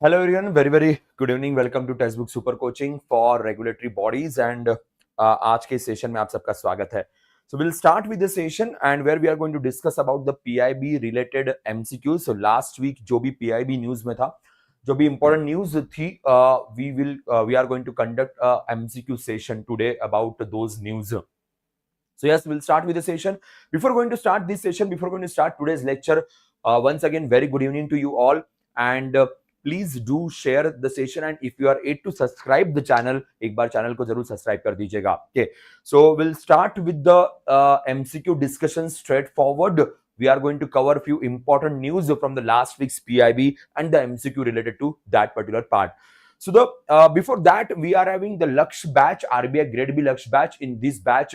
Hello everyone, very good evening. Welcome to Testbook Super Coaching for Regulatory Bodies and आज के session में आप सबका स्वागत है. So we'll start with the session and where we are going to discuss about the PIB related MCQs. So last week जो भी PIB news में था, जो भी important news थी, we are going to conduct a MCQ session today about those news. So yes, we'll start with the session. Before going to start this session, before going to start today's lecture, once again, very good evening to you all. And please do share the session. And if you are yet to subscribe the channel, एक बार channel को जरूर subscribe कर दीजिएगा. Okay. So we'll start with the MCQ discussion straightforward. We are going to cover a few important news from the last week's PIB and the MCQ related to that particular part. So the before that, we are having the Laksh batch, RBI Grade B Laksh batch. In this batch,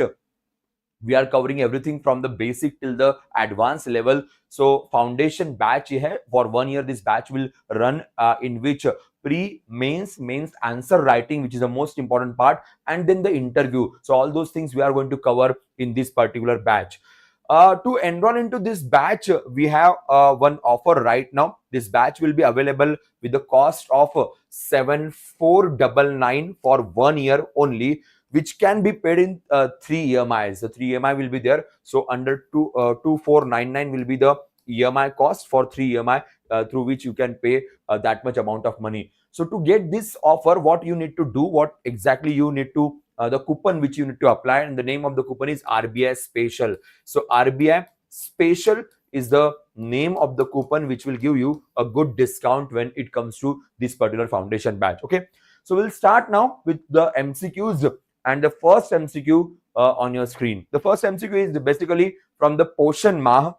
we are covering everything from the basic till the advanced level. So foundation batch hai, for 1 year this batch will run, in which pre-mains, mains answer writing, which is the most important part, and then the interview. So all those things we are going to cover in this particular batch. To enroll into this batch, we have one offer right now. This batch will be available with the cost of 7,499 for 1 year only, which can be paid in 3 EMIs. The 3 EMI will be there. So under 2,499 will be the EMI cost for 3 EMI through which you can pay that much amount of money. So to get this offer, what you need to do, what exactly you need to, the coupon which you need to apply, and the name of the coupon is RBI Special. So RBI Special is the name of the coupon which will give you a good discount when it comes to this particular foundation batch. Okay. So we'll start now with the MCQs. And the first MCQ on your screen. The first MCQ is basically from the Poshan Mah.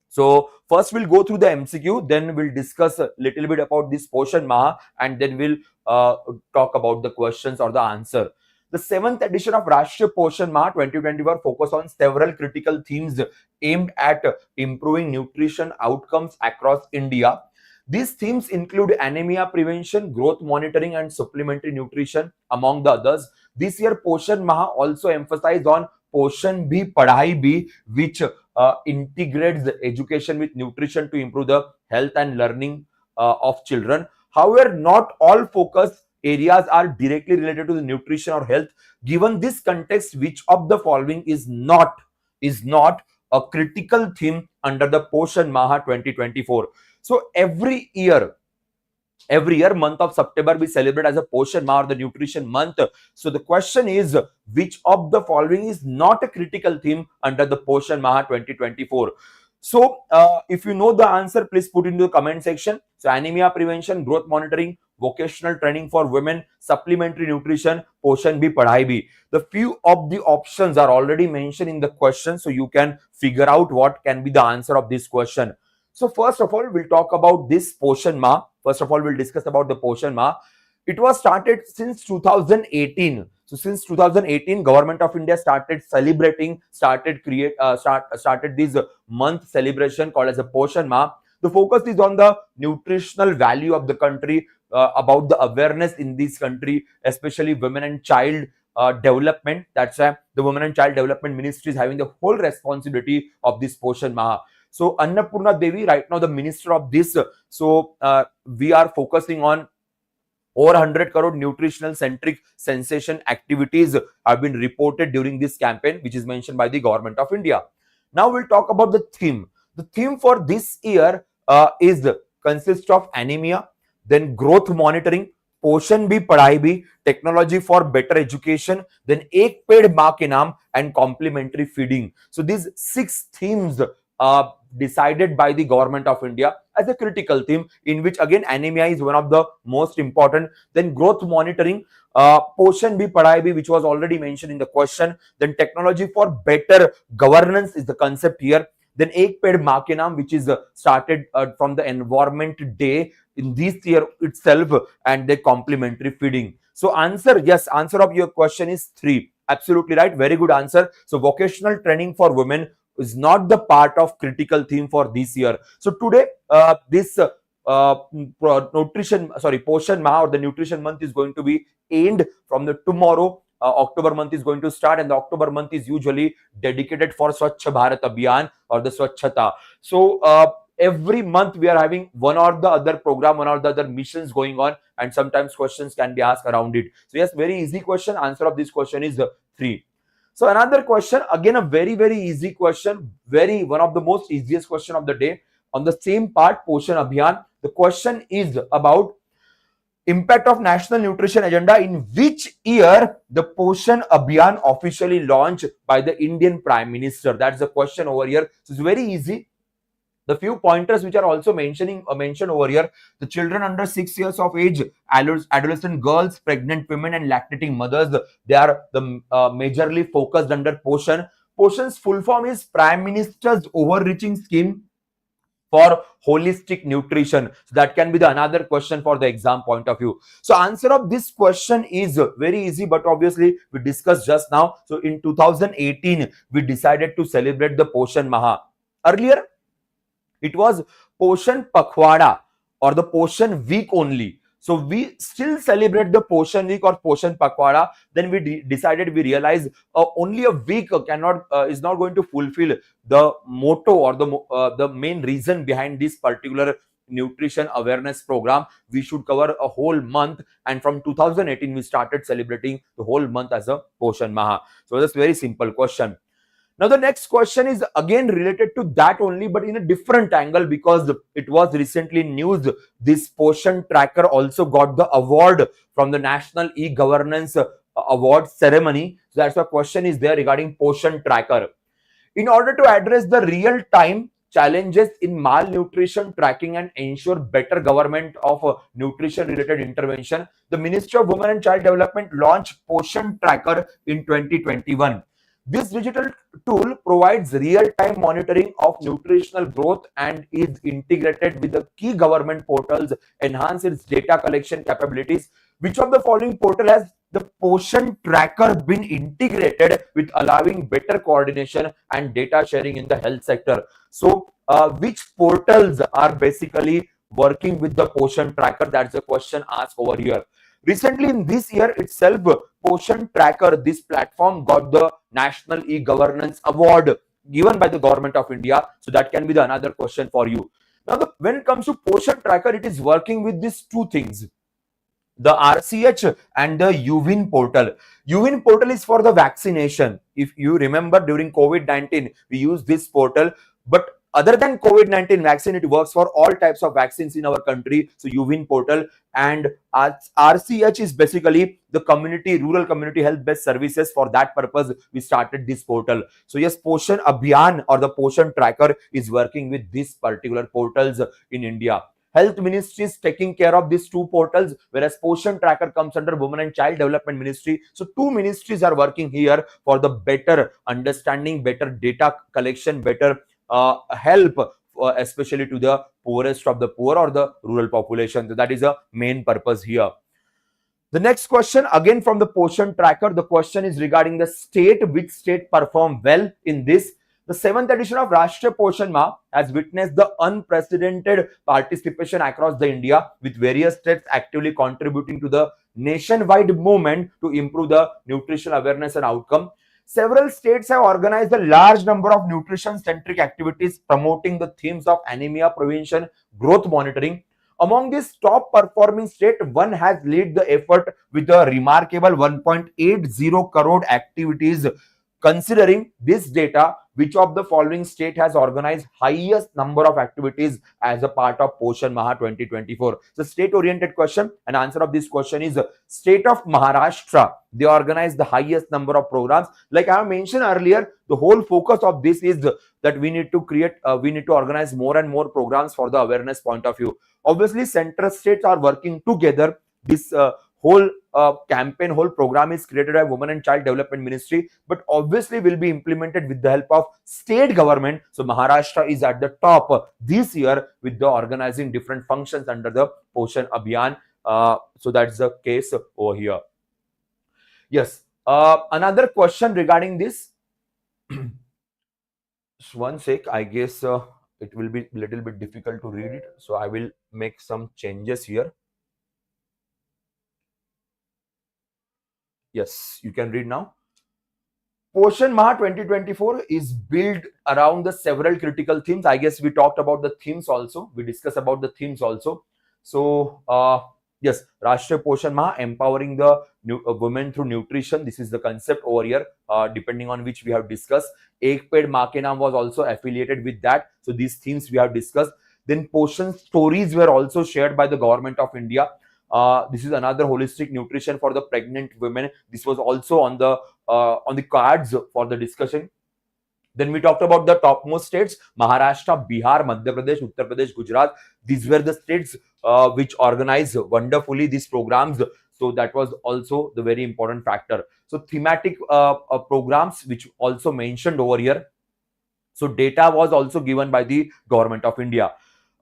So first we'll go through the MCQ, then we'll discuss a little bit about this Poshan Mah, and then we'll talk about the questions or the answer. The 7th edition of Rashtriya Poshan Mah 2021 focus on several critical themes aimed at improving nutrition outcomes across India. These themes include anemia prevention, growth monitoring, and supplementary nutrition, among the others. This year, Poshan Maha also emphasized on Poshan Bhi Padhai Bhi, which integrates the education with nutrition to improve the health and learning of children. However, not all focus areas are directly related to the nutrition or health. Given this context, which of the following is not a critical theme under the Poshan Maha 2024? So every year, month of September, we celebrate as a Poshan Maha or the nutrition month. So the question is, which of the following is not a critical theme under the Poshan Maha 2024? So if you know the answer, please put into the comment section. So anemia prevention, growth monitoring, vocational training for women, supplementary nutrition, Poshan Bhi Padhai Bhi. The few of the options are already mentioned in the question, so you can figure out what can be the answer of this question. So first of all, we'll talk about this Poshan Mah. First of all, we'll discuss about the Poshan Mah. It was started since 2018. So since 2018, Government of India started celebrating, started this month celebration called as a Poshan Mah. The focus is on the nutritional value of the country, about the awareness in this country, especially women and child development. That's why the Women and Child Development Ministry is having the whole responsibility of this Poshan Mah. So Annapurna Devi, right now the minister of this. So we are focusing on over 100 crore nutritional centric sensation activities have been reported during this campaign, which is mentioned by the Government of India. Now we'll talk about the theme. The theme for this year consists of anemia, then growth monitoring, Poshan Bhi Padhai Bhi, technology for better education, then Ek Ped Maa Ke Naam, and complementary feeding. So these 6 themes decided by the Government of India as a critical theme, in which again anemia is one of the most important. Then growth monitoring, Poshan Bhi Padhai Bhi, which was already mentioned in the question. Then technology for better governance is the concept here. Then Ek Ped Maa Ke Naam, which is started from the Environment Day in this year itself, and the complementary feeding. So answer of your question is 3. Absolutely right. Very good answer. So vocational training for women is not the part of critical theme for this year. So today, this Poshan Mah or the nutrition month is going to be end from the tomorrow. October month is going to start, and the October month is usually dedicated for Swachh Bharat Abhiyan or the Swachhata. So every month we are having one or the other program, one or the other missions going on, and sometimes questions can be asked around it. So yes, very easy question. Answer of this question is 3. So another question, again a very easy question, very one of the most easiest question of the day on the same part, Poshan Abhiyan. The question is about impact of National Nutrition Agenda. In which year the Poshan Abhiyan officially launched by the Indian Prime Minister? That's the question over here. So it's very easy. The few pointers which are also mentioned over here: the children under 6 years of age, adolescent girls, pregnant women, and lactating mothers, they are the majorly focused under Poshan. Poshan's full form is Prime Minister's overreaching scheme for holistic nutrition. So that can be the another question for the exam point of view. So answer of this question is very easy, but obviously we discussed just now. So in 2018 we decided to celebrate the Poshan Maha. Earlier it was Poshan Pakhwada or the Poshan Week only. So we still celebrate the Poshan Week or Poshan Pakhwada. Then we decided, we realized only a week cannot is not going to fulfill the motto or the main reason behind this particular nutrition awareness program. We should cover a whole month, and from 2018 we started celebrating the whole month as a Poshan Maha. So that's very simple question. Now the next question is again related to that only, but in a different angle, because it was recently news. This Poshan tracker also got the award from the National E-Governance Award ceremony. So that's why question is there regarding Poshan tracker. In order to address the real-time challenges in malnutrition tracking and ensure better government of nutrition-related intervention, the Ministry of Women and Child Development launched Poshan Tracker in 2021. This digital tool provides real-time monitoring of nutritional growth and is integrated with the key government portals, enhance its data collection capabilities. Which of the following portal has the Poshan tracker been integrated with, allowing better coordination and data sharing in the health sector? So, which portals are basically working with the Poshan tracker? That's the question asked over here. Recently, in this year itself, Poshan Tracker, this platform got the National E-Governance Award given by the Government of India. So that can be the another question for you. Now, when it comes to Poshan Tracker, it is working with these two things: the RCH and the UWIN portal. UWIN portal is for the vaccination. If you remember, during COVID-19, we used this portal. But other than COVID-19 vaccine, it works for all types of vaccines in our country. So UWIN portal. And RCH is basically the rural community health based services. For that purpose, we started this portal. So yes, Poshan Abhiyan or the Poshan Tracker is working with these particular portals in India. Health Ministry is taking care of these two portals, whereas Poshan Tracker comes under Women and Child Development Ministry. So two ministries are working here for the better understanding, better data collection, better help, especially to the poorest of the poor or the rural population. So that is a main purpose here. The next question, again from the Poshan Tracker, the question is regarding the state. Which state performed well in this? The 7th edition of Rashtriya Poshan Maah has witnessed the unprecedented participation across the India, with various states actively contributing to the nationwide movement to improve the nutritional awareness and outcome. Several states have organized a large number of nutrition-centric activities promoting the themes of anemia prevention, growth monitoring. Among these top performing states, one has led the effort with a remarkable 1.80 crore activities. Considering this data, which of the following state has organized highest number of activities as a part of Poshan Maha 2024? So state-oriented question, and answer of this question is state of Maharashtra. They organize the highest number of programs. Like I mentioned earlier, the whole focus of this is that we need to organize more and more programs for the awareness point of view. Obviously, central states are working together. This whole campaign, whole program is created by Women and Child Development Ministry, but obviously will be implemented with the help of state government. So Maharashtra is at the top this year with the organizing different functions under the Poshan Abhiyan. So that's the case over here. Yes. Another question regarding this. One sec, I guess it will be a little bit difficult to read it, so I will make some changes here. Yes, you can read now. Poshan Maha 2024 is built around the several critical themes. I guess we talked about the themes also. We discussed about the themes also. So, yes, Rashtriya Poshan Maha, empowering the women through nutrition. This is the concept over here, depending on which we have discussed. Ek Ped Maa Ke Naam was also affiliated with that. So, these themes we have discussed. Then Poshan stories were also shared by the government of India. This is another holistic nutrition for the pregnant women. This was also on the cards for the discussion. Then we talked about the topmost states: Maharashtra, Bihar, Madhya Pradesh, Uttar Pradesh, Gujarat. These were the states which organized wonderfully these programs. So that was also the very important factor. So thematic programs which also mentioned over here. So data was also given by the government of India.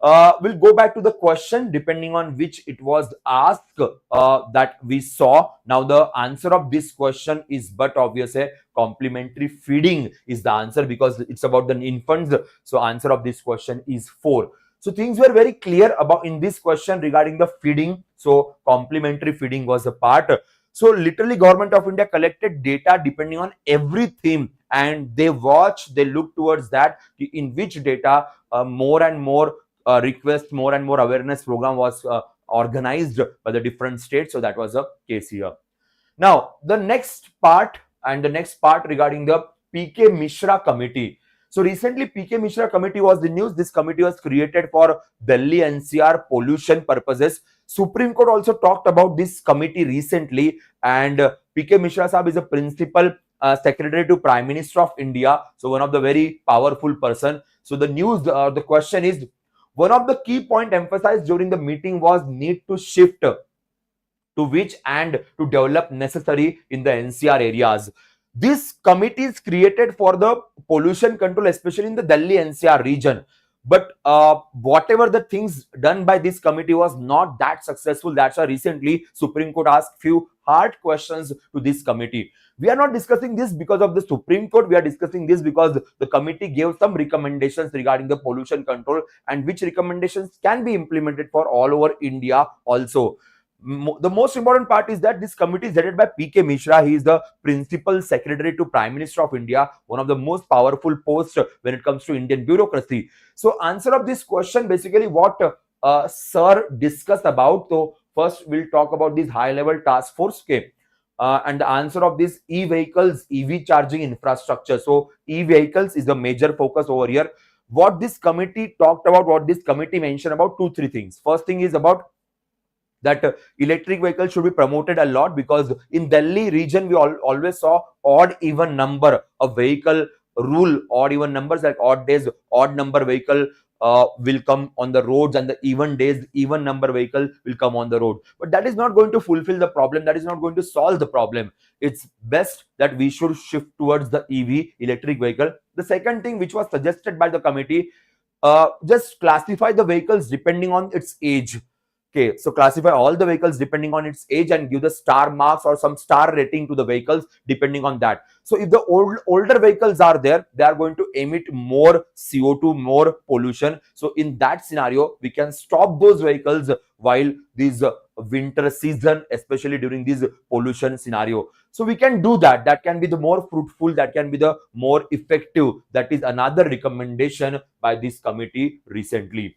We'll go back to the question depending on which it was asked that we saw. Now the answer of this question is but obvious. Complementary feeding is the answer because it's about the infants. So answer of this question is 4. So things were very clear about in this question regarding the feeding. So complementary feeding was a part. So literally government of India collected data depending on every theme, and they look towards that in which data more and more request, more and more awareness program was organized by the different states. So that was a case here. Now the next part regarding the PK Mishra committee. So recently PK Mishra committee was the news. This committee was created for Delhi NCR pollution purposes. Supreme Court also talked about this committee recently, and PK Mishra Sahab is a principal secretary to Prime Minister of India. So one of the very powerful person. So the news, the question is, one of the key point emphasized during the meeting was need to shift to which and to develop necessary in the NCR areas. This committee is created for the pollution control, especially in the Delhi NCR region. But whatever the things done by this committee was not that successful. That's why recently Supreme Court asked few hard questions to this committee. We are not discussing this because of the Supreme Court. We are discussing this because the committee gave some recommendations regarding the pollution control, and which recommendations can be implemented for all over India also. The most important part is that this committee is headed by PK Mishra. He is the principal secretary to Prime Minister of India, one of the most powerful posts when it comes to Indian bureaucracy. So answer of this question, basically what Sir discussed about. So first we'll talk about this high level task force. Okay. And the answer of this e-vehicles, EV charging infrastructure. So e-vehicles is the major focus over here. What this committee talked about, what this committee mentioned about, 2-3 things. First thing is about that electric vehicles should be promoted a lot, because in Delhi region we always saw odd even number of vehicle rule, odd even numbers, like odd days odd number vehicle will come on the roads, and the even days even number vehicle will come on the road. But that is not going to fulfill the problem. That is not going to solve the problem. It's best that we should shift towards the EV, electric vehicle. The second thing which was suggested by the committee, just classify the vehicles depending on its age. Okay, so classify all the vehicles depending on its age and give the star marks or some star rating to the vehicles depending on that. So if the older vehicles are there, they are going to emit more CO2, more pollution. So in that scenario, we can stop those vehicles while this winter season, especially during this pollution scenario. So we can do that. That can be the more fruitful, that can be the more effective. That is another recommendation by this committee recently.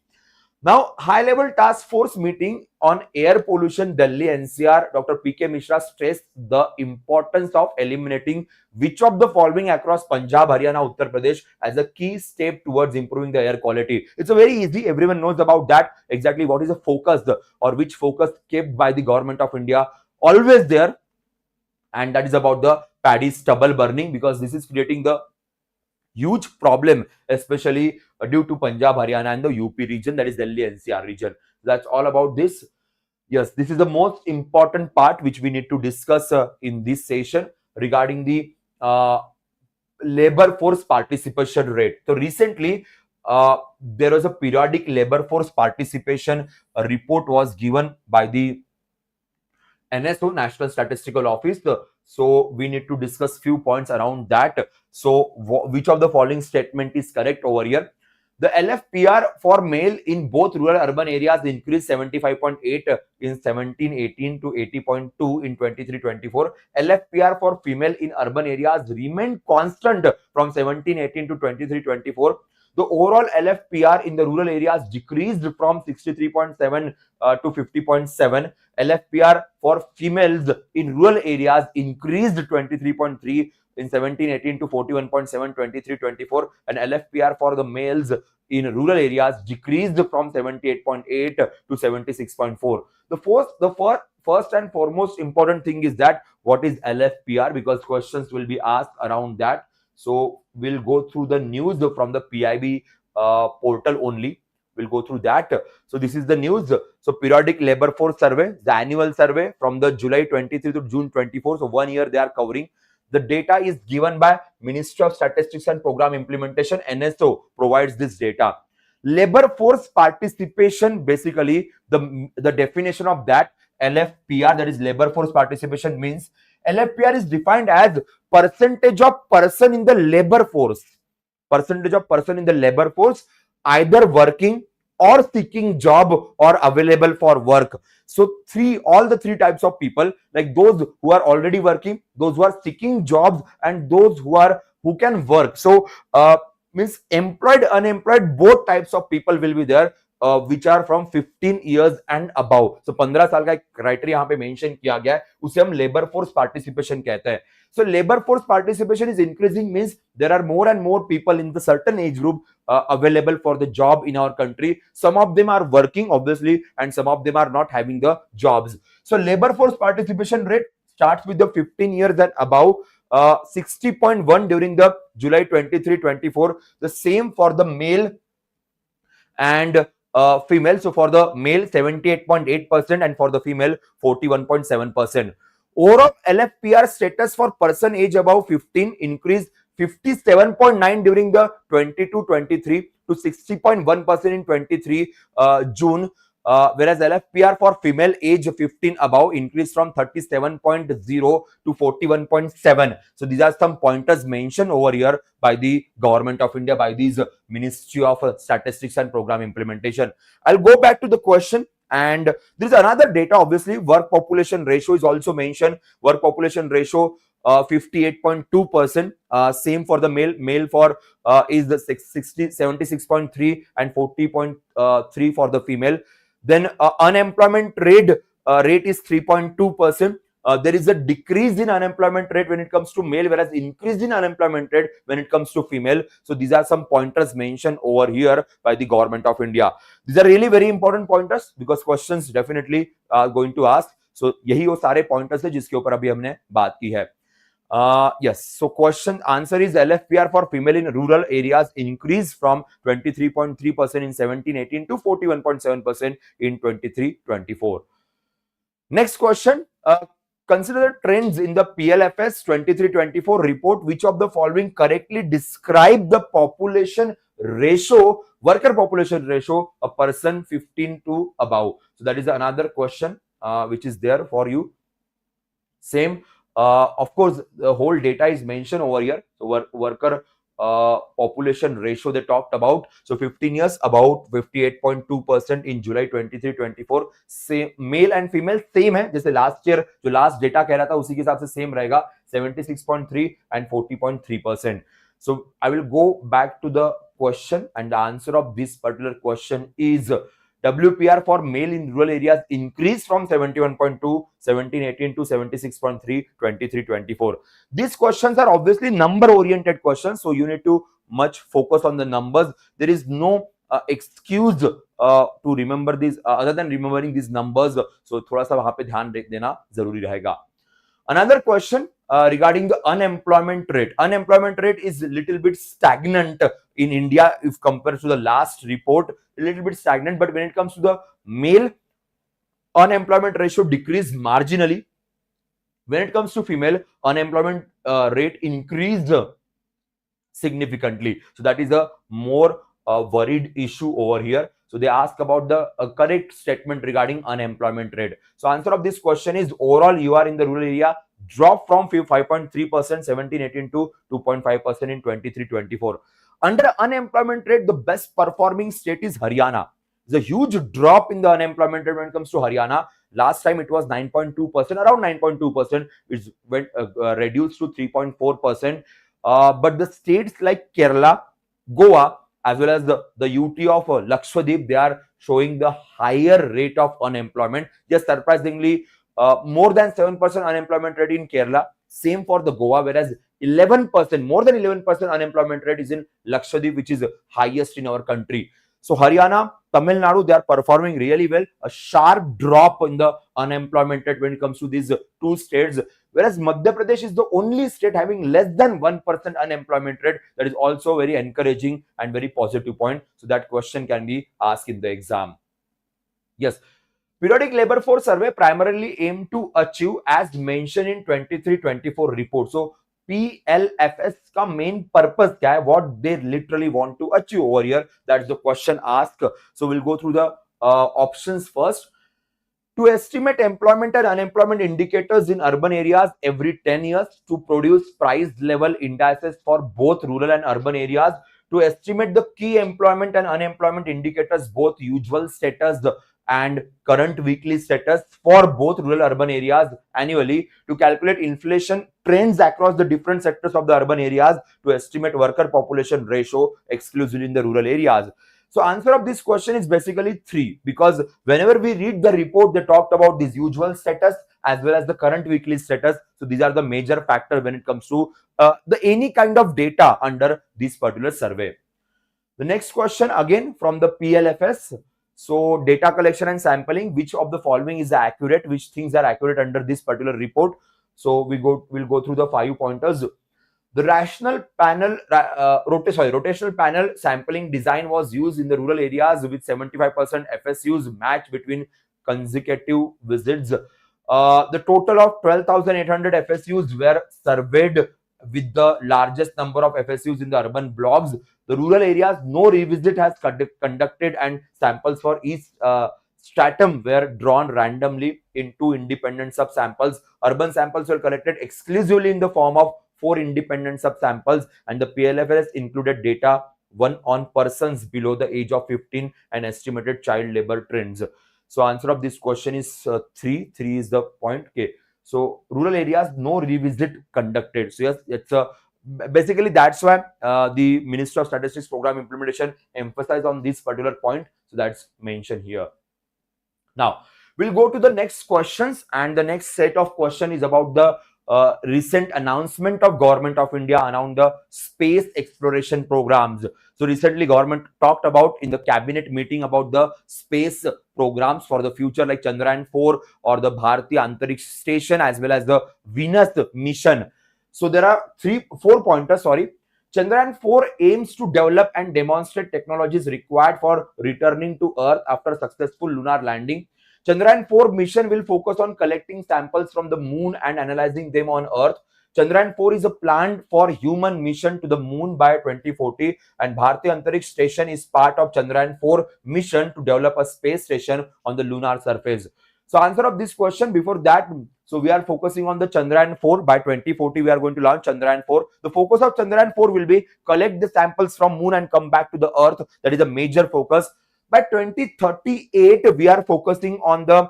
Now, high-level task force meeting on air pollution, Delhi NCR, Dr. PK Mishra stressed the importance of eliminating which of the following across Punjab, Haryana, Uttar Pradesh as a key step towards improving the air quality. It's a very easy, everyone knows about that, exactly what is the focus or which focus kept by the government of India, always there, and that is about the paddy stubble burning, because this is creating the huge problem, especially due to Punjab, Haryana and the UP region, that is Delhi NCR region. That's all about this. Yes, this is the most important part which we need to discuss in this session regarding the labor force participation rate. So recently, there was a periodic labor force participation report was given by the NSO, National Statistical Office. So we need to discuss few points around that. So which of the following statement is correct over here? The LFPR for male in both rural and urban areas increased 75.8 in 17-18 to 80.2 in 23-24. LFPR for female in urban areas remained constant from 17-18 to 23-24. The overall LFPR in the rural areas decreased from 63.7 to 50.7. LFPR for females in rural areas increased 23.3 in 17-18 to 41.7 23-24, and LFPR for the males in rural areas decreased from 78.8 to 76.4. The first and foremost important thing is that what is LFPR, because questions will be asked around that. So we'll go through the news from the PIB portal only. We'll go through that. So this is the news. So periodic labor force survey, the annual survey from the July 23 to June 24. So 1 year they are covering. The data is given by Ministry of Statistics and Program Implementation. NSO provides this data. Labor force participation, basically the definition of that LFPR, that is labor force participation, means LFPR is defined as percentage of person in the labor force. Percentage of person in the labor force either working or seeking job or available for work. So all the three types of people, like those who are already working, those who are seeking jobs, and those who can work. So means employed, unemployed, both types of people will be there, which are from 15 years and above. So 15 साल का एक criteria यहाँ पे mention किया गया है, उसे हम लेबर फोर्स पार्टिसिपेशन कहते हैं. So labor force participation is increasing, means there are more and more people in the certain age group available for the job in our country. Some of them are working, obviously, and some of them are not having the jobs. So labor force participation rate starts with the 15 years and above, 60.1 during the July 23-24. The same for the male and female. So for the male 78.8% and for the female 41.7%. Overall LFPR status for person age above 15 increased 57.9 during the 22-23 to 60.1% in 23 June. Whereas LFPR for female age 15 above increased from 37.0 to 41.7. So these are some pointers mentioned over here by the government of India, by these Ministry of Statistics and Program Implementation. I'll go back to the question. And there is another data, obviously, work population ratio is also mentioned. Work population ratio 58.2%. Same for the male for is the 76.3 and 40.3 for the female. Then unemployment rate is 3.2%. There is a decrease in unemployment rate when it comes to male, whereas increase in unemployment rate when it comes to female. So these are some pointers mentioned over here by the government of India. These are really very important pointers because questions definitely are going to ask. So यही वो सारे pointers है जिसके ऊपर अभी हमने बात की है. Yes, so question answer is LFPR for female in rural areas increased from 23.3% in 17-18 to 41.7% in 23-24. Next question. Consider the trends in the PLFS 23-24 report. Which of the following correctly describe the population ratio, worker population ratio, a person 15 to above? So that is another question which is there for you. Same. Of course, the whole data is mentioned over here. So worker population ratio they talked about. So 15 years about 58.2% in July 23-24. Same male and female same है, जैसे last year जो last data कह रहा था उसी के हिसाब से same रहेगा 76.3 and 40.3%. So I will go back to the question, and the answer of this particular question is WPR for male in rural areas increased from 71.2 17-18 to 76.3 23-24. These questions are obviously number oriented questions, so you need to much focus on the numbers. There is no excuse to remember these other than remembering these numbers. So थोड़ा सा वहां पे ध्यान देना जरूरी रहेगा. Another question regarding the unemployment rate. Unemployment rate is a little bit stagnant in India if compared to the last report. A little bit stagnant, but when it comes to the male, unemployment ratio decreased marginally. When it comes to female, unemployment rate increased significantly. So that is a more worried issue over here. So they ask about the correct statement regarding unemployment rate. So answer of this question is overall you are in the rural area dropped from 5.3% 17-18 to 2.5% in 23-24. Under unemployment rate, the best performing state is Haryana. There's a huge drop in the unemployment rate when it comes to Haryana. Last time it was 9.2%, around 9.2%. It's went reduced to 3.4%. But the states like Kerala, Goa, as well as the UT of Lakshadweep, they are showing the higher rate of unemployment. Just surprisingly, more than 7% unemployment rate in Kerala. Same for the Goa, whereas 11%, more than 11% unemployment rate is in Lakshadweep, which is highest in our country. So Haryana, Tamil Nadu, they are performing really well. A sharp drop in the unemployment rate when it comes to these two states. Whereas Madhya Pradesh is the only state having less than 1% unemployment rate. That is also very encouraging and very positive point. So that question can be asked in the exam. Yes. Periodic labor force survey primarily aim to achieve as mentioned in 23-24 report. So PLFS का main purpose क्या है? What they literally want to achieve over here? That's the question asked. So we'll go through the options first. To estimate employment and unemployment indicators in urban areas every 10 years, to produce price level indices for both rural and urban areas, to estimate the key employment and unemployment indicators, both usual status and current weekly status for both rural urban areas annually, to calculate inflation trends across the different sectors of the urban areas, to estimate worker population ratio exclusively in the rural areas. So answer of this question is basically 3, because whenever we read the report, they talked about this usual status as well as the current weekly status. So these are the major factors when it comes to any kind of data under this particular survey. The next question again from the PLFS. So data collection and sampling, which of the following is accurate, which things are accurate under this particular report. So we'll go through the 5 pointers. The rotational panel sampling design was used in the rural areas with 75% FSUs matched between consecutive visits. The total of 12,800 FSUs were surveyed with the largest number of FSUs in the urban blocks. The rural areas, no revisit has conducted, and samples for each stratum were drawn randomly in 2 independent subsamples. Urban samples were collected exclusively in the form of 4 independent subsamples, and the PLFS included data 1 on persons below the age of 15 and estimated child labor trends. So answer of this question is 3. 3 is the point. Okay. So rural areas, no revisit conducted. So yes, it's basically that's why the Minister of Statistics Program Implementation emphasized on this particular point. So that's mentioned here. Now we'll go to the next questions, and the next set of question is about the recent announcement of Government of India around the space exploration programs. So recently government talked about in the cabinet meeting about the space programs for the future, like Chandrayaan 4 or the Bharatiya Antariksh Station, as well as the Venus mission. So there are 4 pointers, sorry. Chandrayaan 4 aims to develop and demonstrate technologies required for returning to Earth after successful lunar landing. Chandrayaan 4 mission will focus on collecting samples from the moon and analyzing them on Earth. Chandrayaan 4 is a planned for human mission to the moon by 2040, and Bharatiya Antariksh Station is part of Chandrayaan 4 mission to develop a space station on the lunar surface. So answer of this question before that, so we are focusing on the Chandrayaan 4. By 2040, we are going to launch Chandrayaan 4. The focus of Chandrayaan 4 will be collect the samples from moon and come back to the Earth. That is a major focus. By 2038, we are focusing on the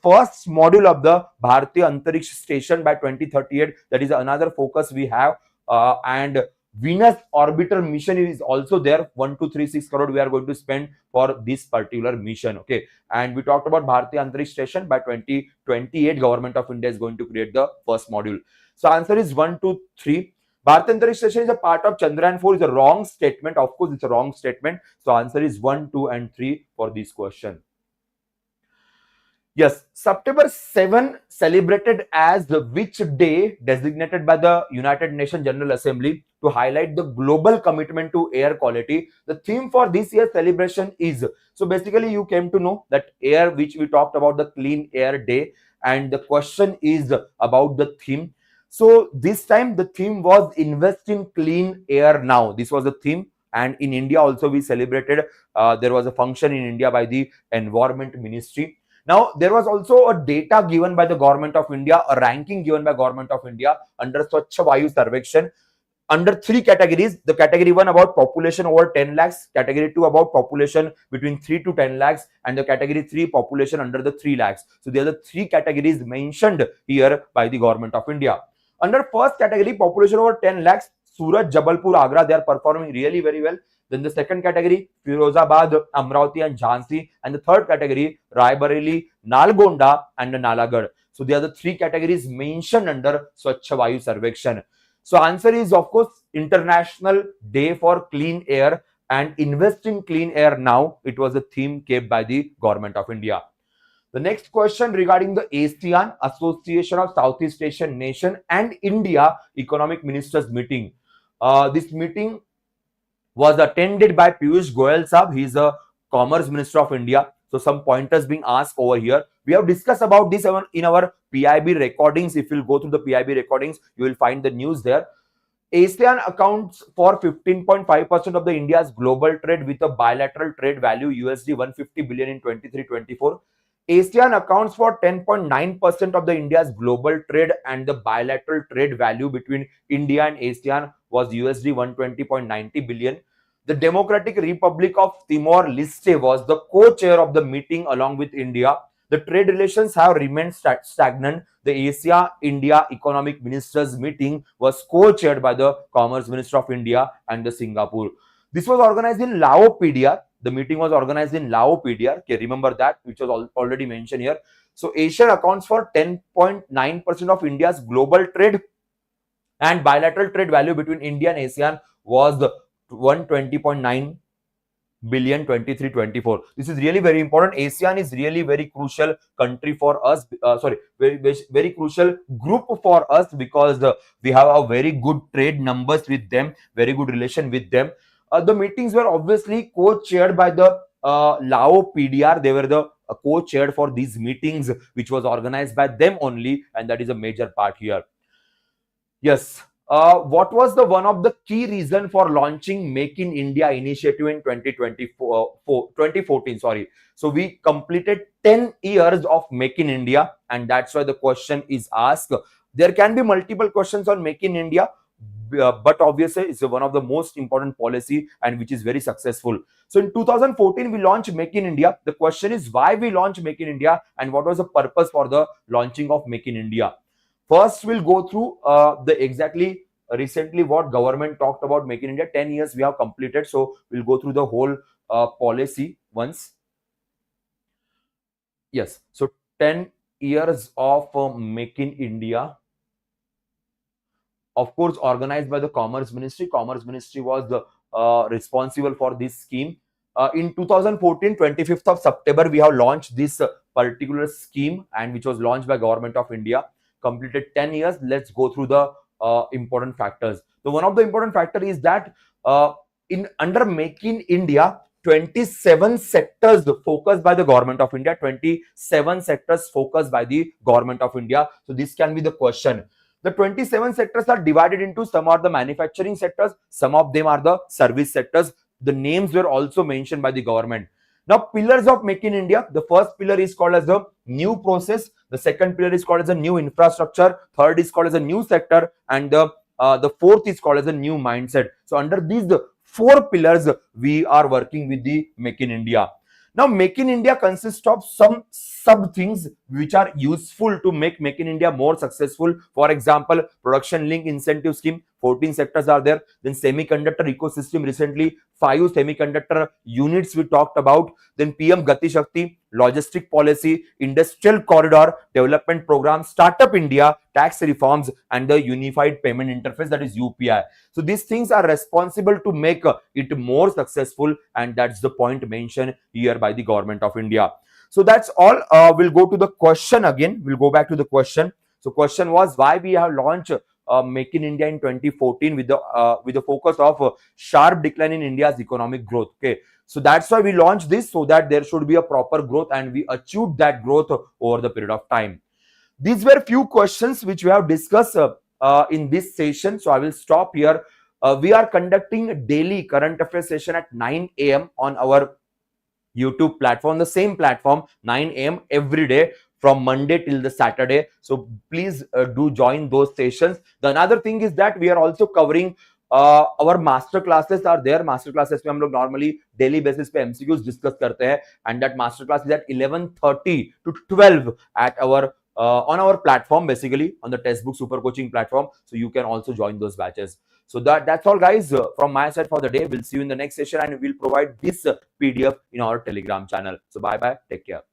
first module of the Bharatiya Antariksh Station by 2038. That is another focus we have. And Venus orbiter mission is also there. 1236 crore we are going to spend for this particular mission. Okay. And we talked about Bharatiya Antariksh Station. By 2028, Government of India is going to create the first module. So answer is 1, 2, 3. Bharatiya Antariksh Station is a part of Chandrayaan 4 is a wrong statement. Of course, it's a wrong statement. So answer is 1, 2, and 3 for this question. Yes, September 7 celebrated as which day designated by the United Nations General Assembly to highlight the global commitment to air quality. The theme for this year's celebration is, so basically you came to know that air, which we talked about the Clean Air Day, and the question is about the theme. So this time the theme was invest in clean air now. This was the theme. And in India also we celebrated, there was a function in India by the Environment Ministry. Now, there was also a data given by the Government of India, a ranking given by Government of India under Swachh Vayu Sarvekshan. under three categories. The category 1 about population over 10 lakhs, category 2 about population between 3 to 10 lakhs, and the category 3 population under the 3 lakhs. So there are the three categories mentioned here by the government of India. Under first category, population over 10 lakhs, Surat, Jabalpur, Agra, they are performing really very well. Then the second category, Firozabad, Amravati and Jhansi. And the third category, Raebareli, Nalgonda and Nalagarh. So they are the three categories mentioned under Swachh Vayu Sarvekshan. So answer is, of course, International Day for Clean Air and Invest in Clean Air Now. It was a theme kept by the government of India. The next question regarding the ASEAN, Association of Southeast Asian Nation and India Economic Ministers meeting. This meeting was attended by Piyush Goyal Sahab. He is a Commerce Minister of India. So some pointers being asked over here. We have discussed about this in our PIB recordings. If you'll go through the PIB recordings, you will find the news there. ASEAN accounts for 15.5% of the India's global trade with a bilateral trade value USD 150 billion in 23-24. ASEAN accounts for 10.9% of the India's global trade, and the bilateral trade value between India and ASEAN was USD 120.90 billion. The Democratic Republic of Timor-Leste was the co-chair of the meeting along with India. The trade relations have remained stagnant. The Asia-India Economic Ministers meeting was co-chaired by the Commerce Minister of India and the Singapore. This was organized in Laopedia. The meeting was organized in Laopedia. Okay, remember that, which was already mentioned here. So Asia accounts for 10.9% of India's global trade, and bilateral trade value between India and ASEAN was 120.9 billion 23-24. This is really very important. ASEAN is really very crucial country for us. Very crucial group for us, because we have a very good trade numbers with them, very good relation with them. The meetings were obviously co-chaired by the Laopedia. They were the co-chaired for these meetings, which was organized by them only, and that is a major part here. Yes. What was the one of the key reason for launching Make in India initiative in 2014? Sorry. So we completed 10 years of Make in India, and that's why the question is asked. There can be multiple questions on Make in India, but obviously it's one of the most important policy and which is very successful. So in 2014, we launched Make in India. The question is why we launched Make in India and what was the purpose for the launching of Make in India. First, we'll go through the exactly recently what government talked about Make in India. 10 years we have completed. So we'll go through the whole policy once. Yes. So 10 years of Make in India. Of course, organized by the Commerce Ministry. Commerce Ministry was the responsible for this scheme. In 2014, 25th of September, we have launched this particular scheme, and which was launched by Government of India. Completed 10 years. Let's go through the important factors. So one of the important factor is that under Make in India, 27 sectors focused by the Government of India. 27 sectors focused by the Government of India. So this can be the question. The 27 sectors are divided into, some are the manufacturing sectors, some of them are the service sectors. The names were also mentioned by the government. Now, pillars of Make in India. The first pillar is called as the new process. The second pillar is called as a new infrastructure. Third is called as a new sector. And the fourth is called as a new mindset. So under these four pillars, we are working with the Make in India. Now, Make in India consists of some sub things which are useful to make Make in India more successful. For example, production link incentive scheme, 14 sectors are there. Then semiconductor ecosystem, recently 5 semiconductor units we talked about. Then PM Gati Shakti, logistic policy, industrial corridor development program, Startup India, tax reforms, and the unified payment interface, that is UPI. So these things are responsible to make it more successful, and that's the point mentioned here by the Government of India. So that's all. We'll go to the question again. We'll go back to the question. So question was why we have launched Make in India in 2014 with the focus of sharp decline in India's economic growth. Okay, so that's why we launched this, so that there should be a proper growth, and we achieved that growth over the period of time. These were few questions which we have discussed in this session. So I will stop here. We are conducting a daily current affairs session at 9 a.m. on our YouTube platform, the same platform, 9 a.m. every day from Monday till the Saturday. So please do join those sessions. The another thing is that we are also covering our master classes are there. Master classes में हम लोग normally daily basis पे MCQs discuss करते हैं, and that master class is at 11:30 to 12 at our on our platform, basically on the Testbook Super Coaching platform. So you can also join those batches. So that's all, guys, from my side for the day. We'll see you in the next session, and we'll provide this PDF in our Telegram channel. So bye bye, take care.